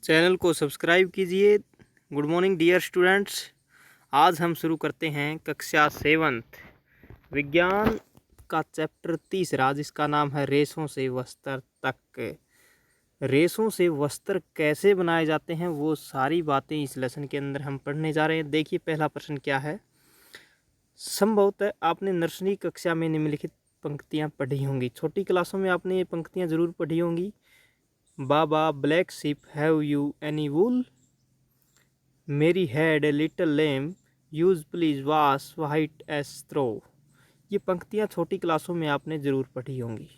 Channel को subscribe कीजिए। Good morning dear students. आज हम शुरू करते हैं कक्षा 7th विज्ञान का चैप्टर 3, जिसका नाम है रेशों से वस्त्र तक। रेशों से वस्त्र कैसे बनाए जाते हैं वो सारी बातें इस लेसन के अंदर हम पढ़ने जा रहे हैं। देखिए पहला प्रश्न क्या है। संभवतः आपने नर्सरी कक्षा में निम्नलिखित पंक्तियाँ पढ़ी होंगी। छोटी क्लासों में आपने ये पंक्तियाँ ज़रूर पढ़ी होंगी। Baa baa black sheep have you any wool, Mary had a little lamb, whose fleece was white as throw. ये पंक्तियाँ छोटी क्लासों में आपने ज़रूर पढ़ी होंगी।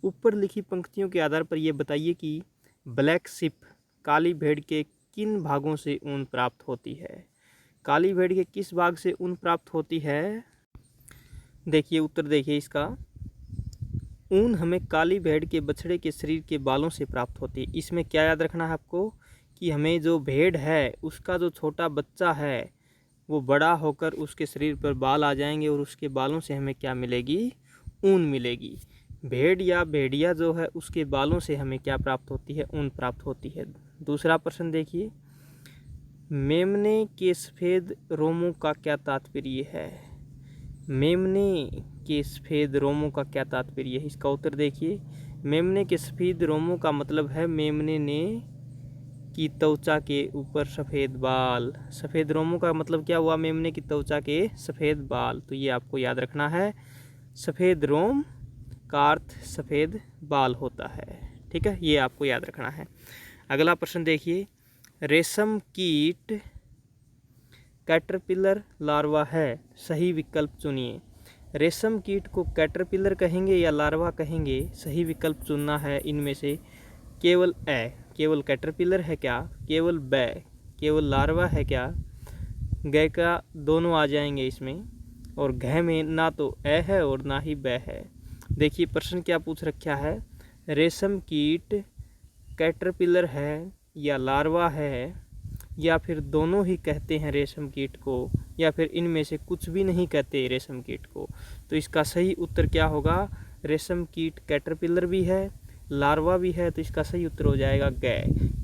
ऊपर लिखी पंक्तियों के आधार पर यह बताइए कि ब्लैक शिप काली भेड़ के किन भागों से ऊन प्राप्त होती है। काली भेड़ के किस भाग से ऊन प्राप्त होती है। देखिए उत्तर देखिए इसका। ऊन हमें काली भेड़ के बछड़े के शरीर के बालों से प्राप्त होती है। इसमें क्या याद रखना है आपको कि हमें जो भेड़ है उसका जो छोटा बच्चा है वो बड़ा होकर उसके शरीर पर बाल आ जाएंगे और उसके बालों से हमें क्या मिलेगी, ऊन मिलेगी। भेड़ या भेड़िया जो है उसके बालों से हमें क्या प्राप्त होती है, ऊन प्राप्त होती है। दूसरा प्रश्न देखिए, मेमने के सफ़ेद रोमों का क्या तात्पर्य है। मेमने के सफ़ेद रोमों का क्या तात्पर्य है। इसका उत्तर देखिए। मेमने के सफ़ेद रोमों का मतलब है मेमने ने की त्वचा के ऊपर सफ़ेद बाल। सफ़ेद रोमों का मतलब क्या हुआ, मेमने की त्वचा के सफ़ेद बाल। तो ये आपको याद रखना है। सफ़ेद रोम का अर्थ सफ़ेद बाल होता है। ठीक है, ये आपको याद रखना है। अगला प्रश्न देखिए, रेशम कीट कैटरपिलर लार्वा है, सही विकल्प चुनिए। रेशम कीट को कैटरपिलर कहेंगे या लार्वा कहेंगे, सही विकल्प चुनना है इनमें से। केवल ए, केवल कैटरपिलर है क्या, केवल ब, केवल लार्वा है क्या, ग का दोनों आ जाएंगे इसमें, और घ में ना तो ए है और ना ही ब है। देखिए प्रश्न क्या पूछ रखा है, रेशम कीट कैटरपिलर है या लार्वा है या फिर दोनों ही कहते हैं रेशम कीट को, या फिर इनमें से कुछ भी नहीं कहते रेशम कीट को। तो इसका सही उत्तर क्या होगा, रेशम कीट कैटरपिलर भी है लार्वा भी है। तो इसका सही उत्तर हो जाएगा ग,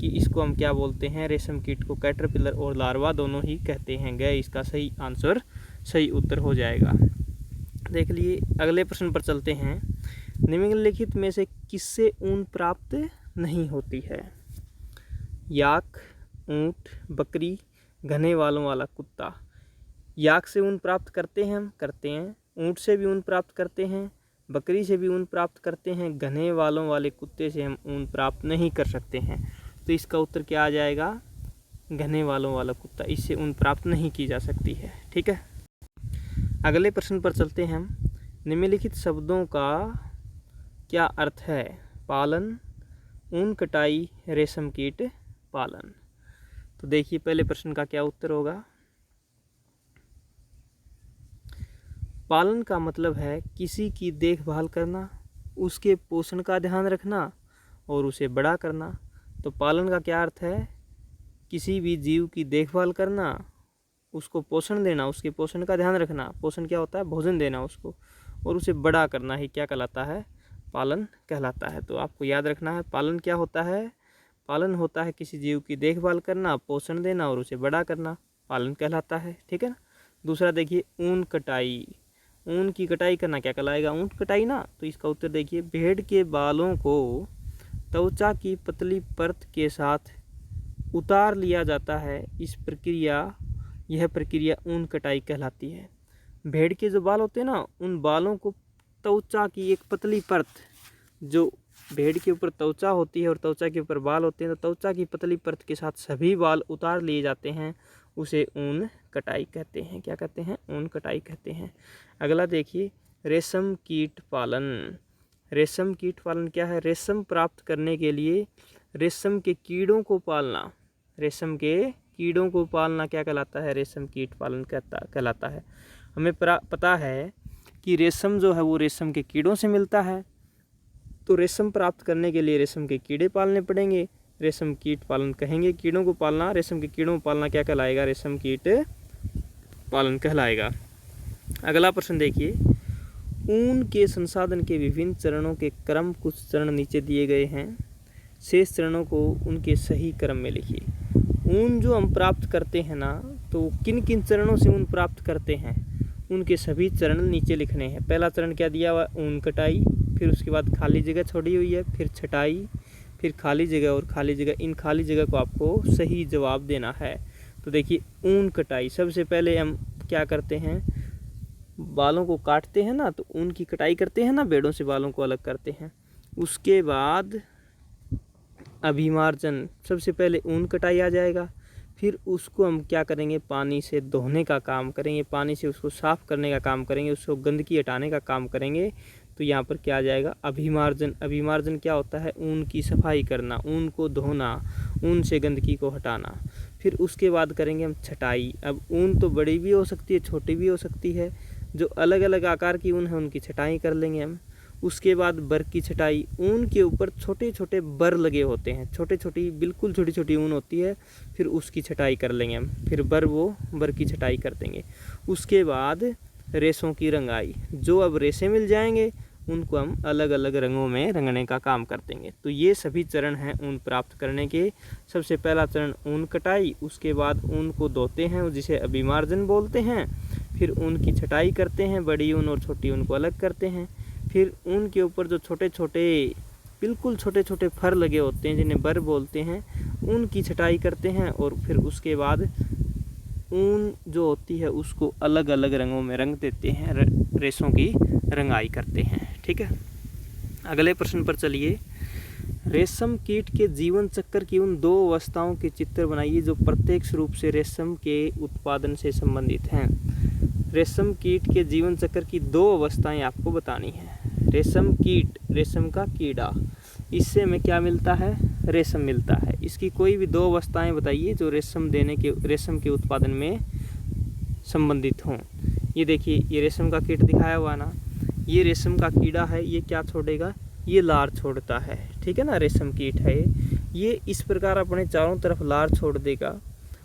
कि इसको हम क्या बोलते हैं, रेशम कीट को कैटरपिलर और लार्वा दोनों ही कहते हैं। ग इसका सही आंसर, सही उत्तर हो जाएगा। देख लिए अगले प्रश्न पर चलते हैं। निम्नलिखित में से किससे ऊन प्राप्त नहीं होती है। याक, ऊँट, बकरी, घने बालों वाला कुत्ता। याक से ऊन प्राप्त करते हैं, हम करते हैं। ऊँट से भी ऊन प्राप्त करते हैं, बकरी से भी ऊन प्राप्त करते हैं। घने बालों वाले कुत्ते से हम ऊन प्राप्त नहीं कर सकते हैं। तो इसका उत्तर क्या आ जाएगा, घने बालों वाला कुत्ता। इससे ऊन प्राप्त नहीं की जा सकती है। ठीक है, अगले प्रश्न पर चलते हैं हम। निम्नलिखित शब्दों का क्या अर्थ है। पालन, ऊन कटाई, रेशम कीट पालन। तो देखिए पहले प्रश्न का क्या उत्तर होगा। पालन का मतलब है किसी की देखभाल करना, उसके पोषण का ध्यान रखना और उसे बड़ा करना। तो पालन का क्या अर्थ है, किसी भी जीव की देखभाल करना, उसको पोषण देना, उसके पोषण का ध्यान रखना। पोषण क्या होता है, भोजन देना उसको, और उसे बड़ा करना ही क्या कहलाता है, पालन कहलाता है। तो आपको याद रखना है पालन क्या होता है। पालन होता है किसी जीव की देखभाल करना, पोषण देना और उसे बड़ा करना, पालन कहलाता है। ठीक है ना। दूसरा देखिए, ऊन कटाई। ऊन की कटाई करना क्या कहलाएगा, ऊँट कटाई ना। तो इसका उत्तर देखिए, भेड़ के बालों को त्वचा की पतली परत के साथ उतार लिया जाता है। यह प्रक्रिया ऊन कटाई कहलाती है। भेड़ के जो बाल होते हैं ना, उन बालों को त्वचा की एक पतली परत, जो भेड़ के ऊपर त्वचा होती है और त्वचा के ऊपर बाल होते हैं, तो त्वचा की पतली परत के साथ सभी बाल उतार लिए जाते हैं, उसे ऊन कटाई कहते हैं। क्या कहते हैं, ऊन कटाई कहते हैं। अगला देखिए, रेशम कीट पालन। रेशम कीट पालन क्या है, रेशम प्राप्त करने के लिए रेशम के कीड़ों को पालना। रेशम के कीड़ों को पालना क्या कहलाता है, रेशम कीट पालन कहलाता है। हमें पता है कि रेशम जो है वो रेशम के कीड़ों से मिलता है, तो रेशम प्राप्त करने के लिए रेशम के कीड़े पालने पड़ेंगे, रेशम कीट पालन कहेंगे। कीड़ों को पालना, रेशम के कीड़ों को पालना क्या कहलाएगा, रेशम कीट पालन कहलाएगा। अगला प्रश्न देखिए, ऊन के संसाधन के विभिन्न चरणों के क्रम कुछ चरण नीचे दिए गए हैं। शेष चरणों को उनके सही क्रम में लिखिए। ऊन जो हम प्राप्त करते हैं ना, तो किन किन चरणों से ऊन प्राप्त करते हैं, उनके सभी चरण नीचे लिखने हैं। पहला चरण क्या दिया हुआ, ऊन कटाई, फिर उसके बाद खाली जगह छोड़ी हुई है, फिर छटाई, फिर खाली जगह और खाली जगह। इन खाली जगह को आपको सही जवाब देना है। तो देखिए, ऊन कटाई, सबसे पहले हम क्या करते हैं, बालों को काटते हैं ना, तो ऊन की कटाई करते हैं ना, बेड़ों से बालों को अलग करते हैं। उसके बाद अभिमार्जन, सबसे पहले ऊन कटाई आ जाएगा, फिर उसको हम क्या करेंगे, पानी से धोने का काम करेंगे, पानी से उसको साफ़ करने का काम करेंगे, उसको गंदगी हटाने का काम करेंगे। तो यहाँ पर क्या आ जाएगा, अभिमार्जन। अभिमार्जन क्या होता है, ऊन की सफाई करना, ऊन को धोना, ऊन से गंदगी को हटाना। फिर उसके बाद करेंगे हम छटाई। अब ऊन तो बड़ी भी हो सकती है, छोटी भी हो सकती है, जो अलग अलग आकार की ऊन है उनकी छटाई कर लेंगे हम। उसके बाद बर की छटाई, ऊन के ऊपर छोटे छोटे बर लगे होते हैं, छोटे छोटी, बिल्कुल छोटी छोटी ऊन होती है, फिर उसकी छटाई कर लेंगे हम। फिर बर की छटाई कर देंगे। उसके बाद रेशों की रंगाई, जो अब रेशे मिल जाएंगे उनको हम अलग अलग रंगों में रंगने का काम कर देंगे। तो ये सभी चरण हैं ऊन प्राप्त करने के। सबसे पहला चरण ऊन कटाई, उसके बाद ऊन को धोते हैं जिसे अभिमार्जन बोलते हैं, फिर ऊन की छटाई करते हैं, बड़ी ऊन और छोटी ऊन को अलग करते हैं, फिर ऊन के ऊपर जो छोटे छोटे, बिल्कुल छोटे छोटे फर लगे होते हैं जिन्हें बर बोलते हैं, उनकी छटाई करते हैं, और फिर उसके बाद ऊन जो होती है उसको अलग अलग रंगों में रंग देते हैं, रेशों की रंगाई करते हैं। ठीक है, अगले प्रश्न पर चलिए। रेशम कीट के जीवन चक्र की उन 2 अवस्थाओं के चित्र बनाइए जो प्रत्यक्ष रूप से रेशम के उत्पादन से संबंधित हैं। रेशम कीट के जीवन चक्र की 2 अवस्थाएं आपको बतानी है। रेशम कीट, रेशम का कीड़ा, इससे हमें क्या मिलता है, रेशम मिलता है। इसकी कोई भी 2 अवस्थाएं बताइए जो रेशम के उत्पादन में संबंधित हों। ये देखिए, ये रेशम का कीट दिखाया हुआ ना, ये रेशम का कीड़ा है, ये क्या छोड़ेगा, ये लार छोड़ता है। ठीक है ना, रेशम कीट है ये इस प्रकार अपने चारों तरफ लार छोड़ देगा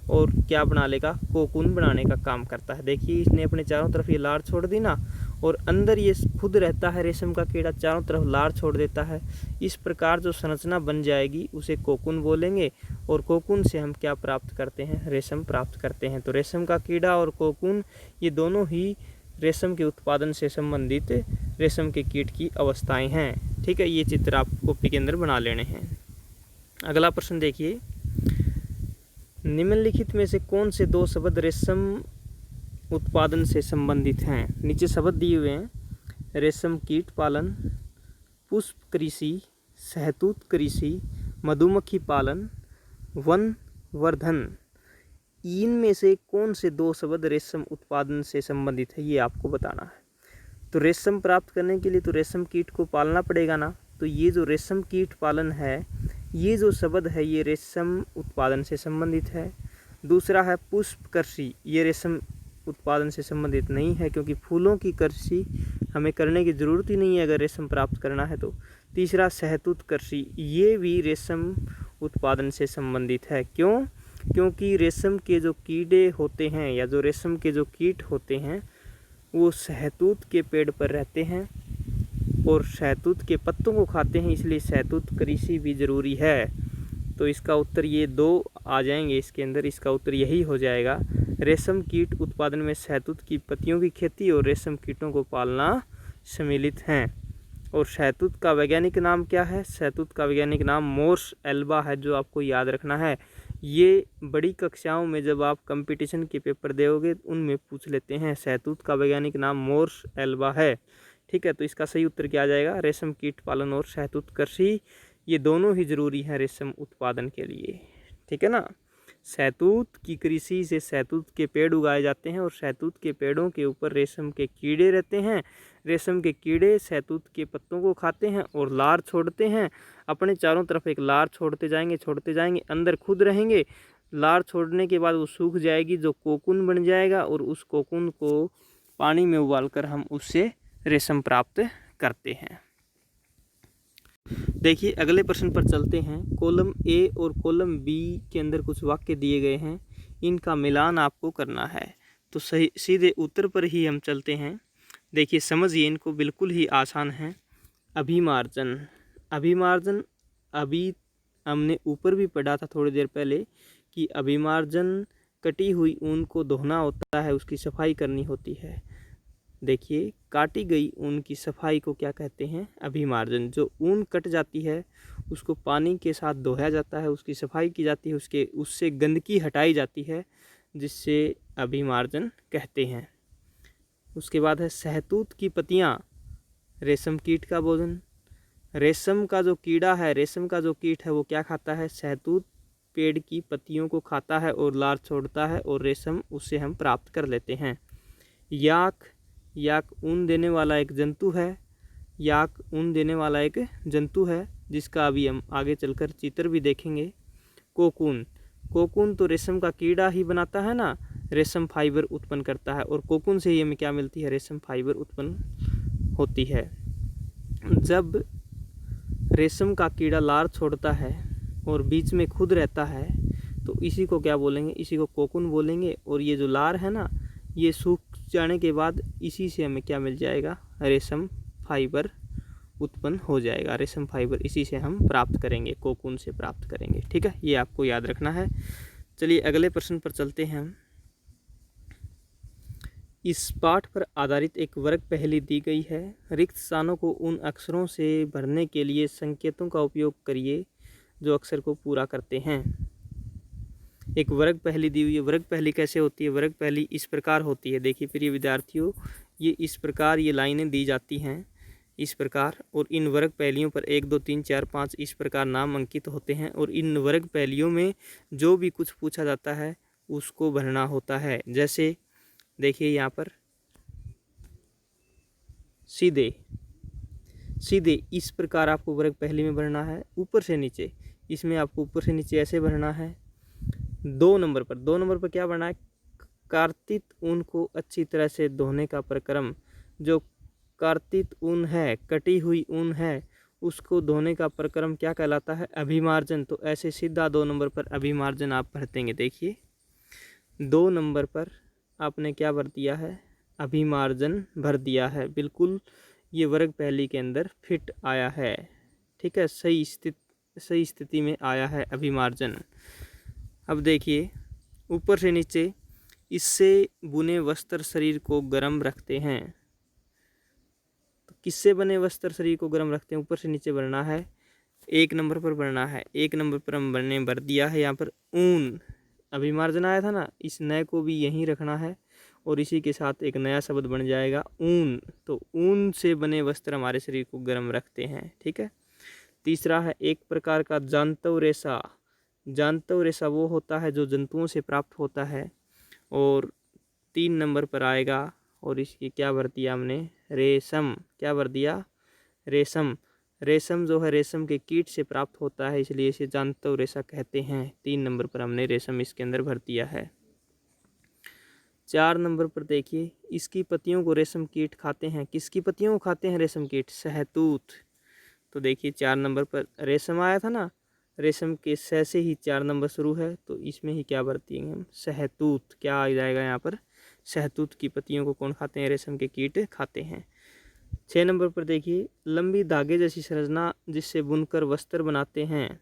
और क्या बना लेगा, कोकून बनाने का काम करता है। देखिए, इसने अपने चारों तरफ ये लार छोड़ दी ना, और अंदर ये खुद रहता है, रेशम का कीड़ा चारों तरफ लार छोड़ देता है। इस प्रकार जो संरचना बन जाएगी उसे कोकून बोलेंगे, और कोकून से हम क्या प्राप्त करते हैं, रेशम प्राप्त करते हैं। तो रेशम का कीड़ा और कोकून, ये दोनों ही रेशम के उत्पादन से संबंधित रेशम के कीट की अवस्थाएं हैं। ठीक है, ये चित्र आप कॉपी के अंदर बना लेने हैं। अगला प्रश्न देखिए, निम्नलिखित में से कौन से 2 शब्द रेशम उत्पादन से संबंधित हैं। नीचे शब्द दिए हुए हैं, रेशम कीट पालन, पुष्प कृषि, शहतूत कृषि, मधुमक्खी पालन, वन वर्धन। इनमें से कौन से 2 शब्द रेशम उत्पादन से संबंधित है, ये आपको बताना है। तो रेशम प्राप्त करने के लिए तो रेशम कीट को पालना पड़ेगा ना, तो ये जो रेशम कीट पालन है, ये जो शब्द है ये रेशम उत्पादन से संबंधित है। दूसरा है पुष्प कृषि, ये रेशम उत्पादन से संबंधित नहीं है, क्योंकि फूलों की कृषि हमें करने की ज़रूरत ही नहीं है अगर रेशम प्राप्त करना है तो। तीसरा शहतूत कृषि, ये भी रेशम उत्पादन से संबंधित है। क्यों? क्योंकि रेशम के जो कीड़े होते हैं या जो रेशम के जो कीट होते हैं वो शहतूत के पेड़ पर रहते हैं और शहतूत के पत्तों को खाते हैं, इसलिए शहतूत कृषि भी ज़रूरी है। तो इसका उत्तर ये 2 आ जाएंगे इसके अंदर, इसका उत्तर यही हो जाएगा। रेशम कीट उत्पादन में शहतूत की पत्तियों की खेती और रेशम कीटों को पालना सम्मिलित हैं। और शहतूत का वैज्ञानिक नाम क्या है? शहतूत का वैज्ञानिक नाम मोर्स एल्बा है, जो आपको याद रखना है। ये बड़ी कक्षाओं में जब आप कंपटीशन के पेपर दोगे उनमें पूछ लेते हैं। शहतूत का वैज्ञानिक नाम मोर्स एल्बा है। ठीक है, तो इसका सही उत्तर क्या आ जाएगा? रेशम कीट पालन और शहतूत कृषि, ये दोनों ही ज़रूरी हैं रेशम उत्पादन के लिए। ठीक है ना, शहतूत की कृषि से शहतूत के पेड़ उगाए जाते हैं और शहतूत के पेड़ों के ऊपर रेशम के कीड़े रहते हैं। रेशम के कीड़े शहतूत के पत्तों को खाते हैं और लार छोड़ते हैं। अपने चारों तरफ एक लार छोड़ते जाएंगे, अंदर खुद रहेंगे। लार छोड़ने के बाद वो सूख जाएगी, जो कोकून बन जाएगा, और उस कोकून को पानी में उबालकर हम उससे रेशम प्राप्त करते हैं। देखिए, अगले प्रश्न पर चलते हैं। कॉलम ए और कॉलम बी के अंदर कुछ वाक्य दिए गए हैं, इनका मिलान आपको करना है। तो सही सीधे उत्तर पर ही हम चलते हैं। देखिए, समझिए, इनको बिल्कुल ही आसान है। अभिमार्जन, अभिमार्जन, अभी हमने ऊपर भी पढ़ा था थोड़ी देर पहले कि अभिमार्जन कटी हुई ऊन को धोना होता है, उसकी सफाई करनी होती है। देखिए, काटी गई ऊन की सफाई को क्या कहते हैं? अभिमार्जन। जो ऊन कट जाती है उसको पानी के साथ धोया जाता है, उसकी सफाई की जाती है, उससे गंदगी हटाई जाती है, जिससे अभिमार्जन कहते हैं। उसके बाद है शहतूत की पत्तियाँ रेशम कीट का भोजन। रेशम का जो कीट है वो क्या खाता है? शहतूत पेड़ की पत्तियों को खाता है और लार छोड़ता है और रेशम उससे हम प्राप्त कर लेते हैं। याक ऊन देने वाला एक जंतु है जिसका अभी हम आगे चलकर चित्र भी देखेंगे। कोकून तो रेशम का कीड़ा ही बनाता है ना, रेशम फाइबर उत्पन्न करता है और कोकून से ही हमें क्या मिलती है? रेशम फाइबर उत्पन्न होती है। जब रेशम का कीड़ा लार छोड़ता है और बीच में खुद रहता है तो इसी को क्या बोलेंगे? इसी को कोकून बोलेंगे। और ये जो लार है ना, ये सूख जाने के बाद इसी से हमें क्या मिल जाएगा? रेशम फाइबर उत्पन्न हो जाएगा। रेशम फाइबर इसी से हम प्राप्त करेंगे, कोकून से प्राप्त करेंगे। ठीक है, ये आपको याद रखना है। चलिए अगले प्रश्न पर चलते हैं हम। इस पाठ पर आधारित एक वर्ग पहेली दी गई है। रिक्त स्थानों को उन अक्षरों से भरने के लिए संकेतों का उपयोग करिए जो अक्षर को पूरा करते हैं। एक वर्ग पहेली दी हुई है। वर्ग पहेली कैसे होती है? वर्ग पहेली इस प्रकार होती है। देखिए प्रिय विद्यार्थियों, ये इस प्रकार ये लाइनें दी जाती हैं इस प्रकार, और इन वर्ग पहेलियों पर 1 2 3 4 5 इस प्रकार नाम अंकित होते हैं, और इन वर्ग पहेलियों में जो भी कुछ पूछा जाता है उसको भरना होता है। जैसे देखिए यहाँ पर सीधे इस प्रकार आपको वर्ग पहेली में भरना है। ऊपर से नीचे, इसमें आपको ऊपर से नीचे ऐसे भरना है। 2 नंबर पर क्या भरना है? कार्तित ऊन को अच्छी तरह से धोने का प्रक्रम। जो कार्तित ऊन है, कटी हुई ऊन है, उसको धोने का प्रक्रम क्या कहलाता है? अभिमार्जन। तो ऐसे सीधा 2 नंबर पर अभिमार्जन आप भर देंगे। देखिए 2 नंबर पर आपने क्या भर दिया है? अभिमार्जन भर दिया है। बिल्कुल ये वर्ग पहेली के अंदर फिट आया है। ठीक है, सही स्थिति में आया है अभिमार्जन। अब देखिए ऊपर से नीचे, इससे बुने वस्त्र शरीर को गर्म रखते हैं। तो किससे बने वस्त्र शरीर को गर्म रखते हैं? ऊपर से नीचे भरना है। 1 नंबर पर भरना है। 1 नंबर पर हम भर दिया है यहाँ पर ऊन। अभिमार्जन आया था ना, इस नए को भी यहीं रखना है और इसी के साथ एक नया शब्द बन जाएगा ऊन। तो ऊन से बने वस्त्र हमारे शरीर को गर्म रखते हैं। ठीक है। तीसरा है एक प्रकार का जांतव रेशा। जांतव रेशा वो होता है जो जंतुओं से प्राप्त होता है। और 3 नंबर पर आएगा, और इसकी क्या भर दिया हमने? रेशम। क्या भर दिया? रेशम। रेशम जो है रेशम के कीट से प्राप्त होता है, इसलिए इसे जांतव रेशा कहते हैं। 3 नंबर पर हमने रेशम इसके अंदर भर दिया है। 4 नंबर पर देखिए, इसकी पत्तियों को रेशम कीट खाते हैं। किसकी पत्तियों को खाते हैं रेशम कीट? शहतूत। तो देखिए 4 नंबर पर रेशम आया था ना, रेशम के स से ही 4 नंबर शुरू है, तो इसमें ही क्या भर देंगे हम? शहतूत। क्या आ जाएगा यहाँ पर? शहतूत की पत्तियों को कौन खाते हैं? रेशम के कीट खाते हैं। 6 नंबर पर देखिए, लंबी धागे जैसी संरचना जिससे बुनकर वस्त्र बनाते हैं।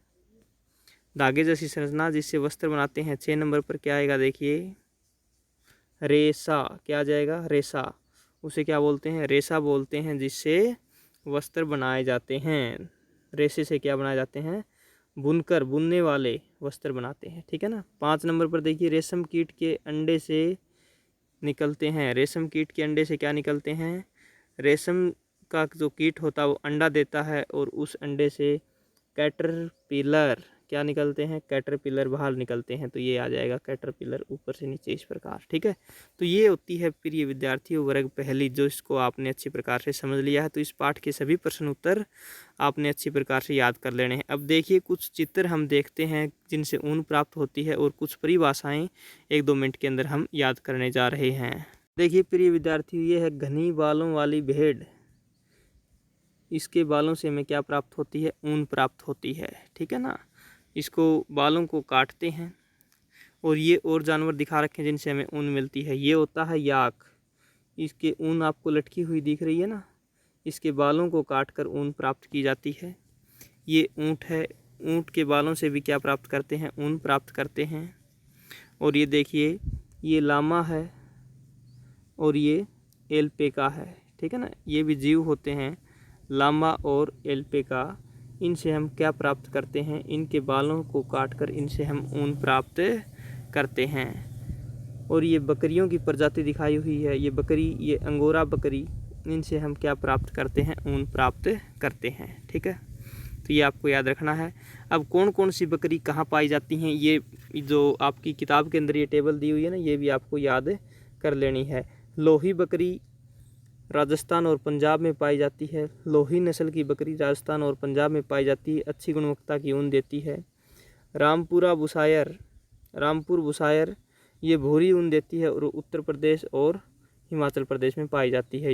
धागे जैसी संरचना जिससे वस्त्र बनाते हैं। 6 नंबर पर क्या आएगा? देखिए रेशा। क्या आ जाएगा? रेशा। उसे क्या बोलते हैं? रेशा बोलते हैं, जिससे वस्त्र बनाए जाते हैं। रेशे से क्या बनाए जाते हैं? बुनकर, बुनने वाले वस्त्र बनाते हैं। ठीक है ना। 5 नंबर पर देखिए, रेशम कीट के अंडे से निकलते हैं। रेशम कीट के अंडे से क्या निकलते हैं? रेशम का जो कीट होता है वो अंडा देता है, और उस अंडे से कैटरपिलर क्या निकलते हैं? कैटरपिलर बाहर निकलते हैं। तो ये आ जाएगा कैटरपिलर ऊपर से नीचे इस प्रकार। ठीक है। तो ये होती है प्रिय विद्यार्थियों वर्ग पहेली, जो इसको आपने अच्छी प्रकार से समझ लिया है। तो इस पाठ के सभी प्रश्न उत्तर आपने अच्छी प्रकार से याद कर लेने हैं। अब देखिए कुछ चित्र हम देखते हैं जिनसे ऊन प्राप्त होती है, और कुछ परिभाषाएँ 1-2 मिनट के अंदर हम याद करने जा रहे हैं। देखिए प्रिय विद्यार्थियों, ये है घनी बालों वाली भेड़। इसके बालों से हमें क्या प्राप्त होती है? ऊन प्राप्त होती है। ठीक है ना। इसको बालों को काटते हैं, और ये और जानवर दिखा रखे हैं जिनसे हमें ऊन मिलती है। ये होता है याक। इसके ऊन आपको लटकी हुई दिख रही है ना, इसके बालों को काट कर ऊन प्राप्त की जाती है। ये ऊँट है, ऊँट के बालों से भी क्या प्राप्त करते हैं, ऊन प्राप्त करते हैं। और ये देखिए, ये लामा है और ये एल्पेका है, ठीक है ना, ये भी जीव होते हैं, लामा और एल्पेका। इनसे हम क्या प्राप्त करते हैं, इनके बालों को काटकर इनसे हम ऊन प्राप्त करते हैं। और ये बकरियों की प्रजाति दिखाई हुई है, ये बकरी, ये अंगोरा बकरी, इनसे हम क्या प्राप्त करते हैं, ऊन प्राप्त करते हैं, ठीक है। तो ये आपको याद रखना है। अब कौन कौन सी बकरी कहाँ पाई जाती हैं, ये जो आपकी किताब के अंदर ये टेबल दी हुई है ना, ये भी आपको याद कर लेनी है। लोही बकरी राजस्थान और पंजाब में पाई जाती है। लोही नस्ल की बकरी राजस्थान और पंजाब में पाई जाती है, अच्छी गुणवत्ता की ऊन देती है। रामपुर बुसायर ये भूरी ऊन देती है और उत्तर प्रदेश और हिमाचल प्रदेश में पाई जाती है।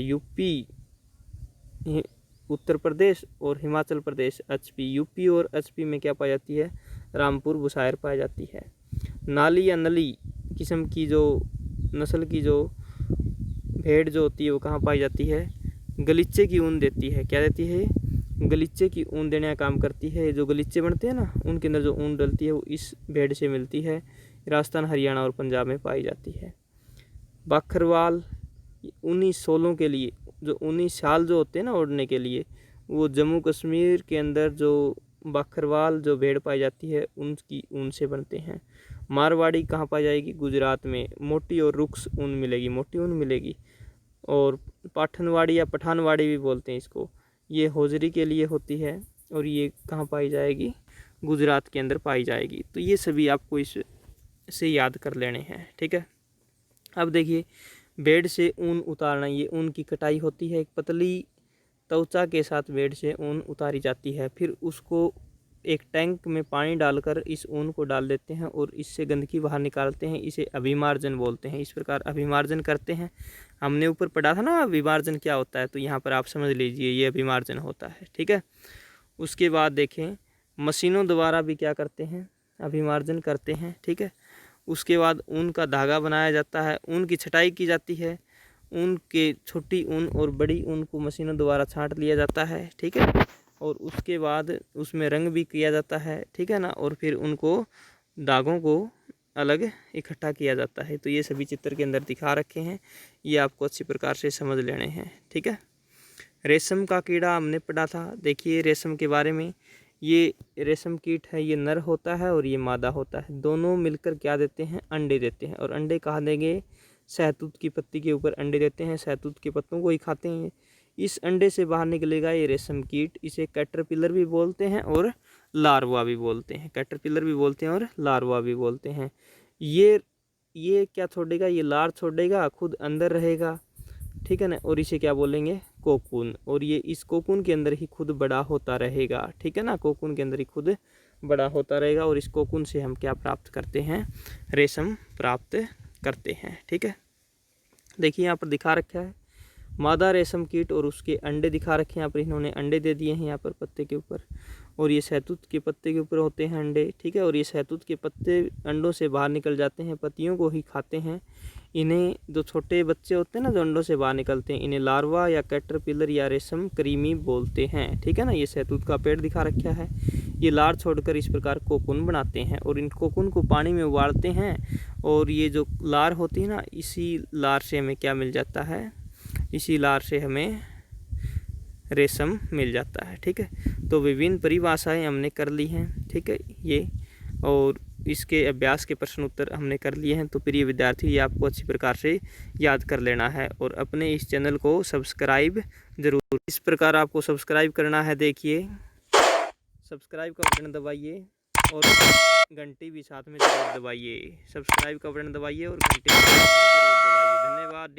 उत्तर प्रदेश और हिमाचल प्रदेश एचपी, यूपी और एचपी में क्या पाई जाती है, रामपुर बुसायर पाई जाती है। नाली या नली किस्म की जो नस्ल की जो भेड़ जो होती है वो कहाँ पाई जाती है, गलीचे की ऊन देती है। क्या देती है, गलीचे की ऊन देने का काम करती है। जो गलीचे बनते हैं ना, उनके अंदर जो ऊन डलती है वो इस भेड़ से मिलती है। राजस्थान, हरियाणा और पंजाब में पाई जाती है। बाखरवाल ऊनी शॉलों के लिए, जो ऊनी शाल जो होते हैं ना ओढ़ने के लिए, वो जम्मू कश्मीर के अंदर जो बाखरवाल जो भेड़ पाई जाती है उनकी ऊन से बनते हैं। मारवाड़ी कहाँ पाई जाएगी, गुजरात में। मोटी और रुक्स ऊन मिलेगी, मोटी ऊन मिलेगी। और पाठनवाड़ी या पठानवाड़ी भी बोलते हैं इसको, ये होजरी के लिए होती है और ये कहाँ पाई जाएगी, गुजरात के अंदर पाई जाएगी। तो ये सभी आपको इससे याद कर लेने हैं, ठीक है। अब देखिए, भेड़ से ऊन उतारना, ये ऊन की कटाई होती है। एक पतली त्वचा के साथ भेड़ से ऊन उतारी जाती है, फिर उसको एक टैंक में पानी डालकर इस ऊन को डाल देते हैं और इससे गंदगी बाहर निकालते हैं। इसे अभिमार्जन बोलते हैं। इस प्रकार अभिमार्जन करते हैं। हमने ऊपर पढ़ा था ना अभिमार्जन क्या होता है, तो यहाँ पर आप समझ लीजिए ये अभिमार्जन होता है, ठीक है। उसके बाद देखें, मशीनों द्वारा भी क्या करते हैं, अभिमार्जन करते हैं, ठीक है। उसके बाद ऊन का धागा बनाया जाता है, ऊन की छटाई की जाती है। ऊन के छोटी ऊन और बड़ी ऊन को मशीनों द्वारा छांट लिया जाता है, ठीक है। और उसके बाद उसमें रंग भी किया जाता है, ठीक है ना। और फिर उनको धागों को अलग इकट्ठा किया जाता है। तो ये सभी चित्र के अंदर दिखा रखे हैं, ये आपको अच्छी प्रकार से समझ लेने हैं, ठीक है। रेशम का कीड़ा हमने पढ़ा था। देखिए रेशम के बारे में, ये रेशम कीट है, ये नर होता है और ये मादा होता है। दोनों मिलकर क्या देते हैं, अंडे देते हैं। और अंडे कहाँ देंगे, सहतूत की पत्ती के ऊपर अंडे देते हैं, सहतूत के पत्तों को ही खाते हैं। इस अंडे से बाहर निकलेगा ये रेशम कीट, इसे कैटरपिलर भी बोलते हैं और लार्वा भी बोलते हैं। कैटरपिलर भी बोलते हैं और लार्वा भी बोलते हैं। ये क्या छोड़ेगा, ये लार छोड़ेगा, खुद अंदर रहेगा, ठीक है ना। और इसे क्या बोलेंगे, कोकून। और ये इस कोकून के अंदर ही खुद बड़ा होता रहेगा, ठीक है ना। कोकून के अंदर ही खुद बड़ा होता रहेगा और इस कोकून से हम क्या प्राप्त करते हैं, रेशम प्राप्त करते हैं, ठीक है। देखिए यहाँ पर दिखा रखा है मादा रेशम कीट और उसके अंडे दिखा रखे हैं। यहाँ पर इन्होंने अंडे दे दिए हैं यहाँ पर पत्ते के ऊपर, और ये सहतूत के पत्ते के ऊपर होते हैं अंडे, ठीक है। और ये सहतूत के पत्ते अंडों से बाहर निकल जाते हैं, पत्तियों को ही खाते हैं। इन्हें जो छोटे बच्चे होते हैं ना, जो अंडों से बाहर निकलते हैं, इन्हें लार्वा या कैटरपिलर या रेशम कृमि बोलते हैं, ठीक है ना। ये सहतूत का पेड़ दिखा रखा है। ये लार छोड़कर इस प्रकार कोकून बनाते हैं और इन कोकून को पानी में उबालते हैं। और ये जो लार होती है ना, इसी लार से हमें क्या मिल जाता है, इसी लार से हमें रेशम मिल जाता है, ठीक है। तो विभिन्न परिभाषाएं हमने कर ली हैं, ठीक है ये, और इसके अभ्यास के प्रश्न उत्तर हमने कर लिए हैं। तो प्रिय विद्यार्थी, ये आपको अच्छी प्रकार से याद कर लेना है और अपने इस चैनल को सब्सक्राइब जरूर, इस प्रकार आपको सब्सक्राइब करना है। देखिए सब्सक्राइब का बटन दबाइए और घंटी भी साथ में जरूर दबाइए। सब्सक्राइब का बटन दबाइए और घंटी भी जरूर दबाइए। धन्यवाद।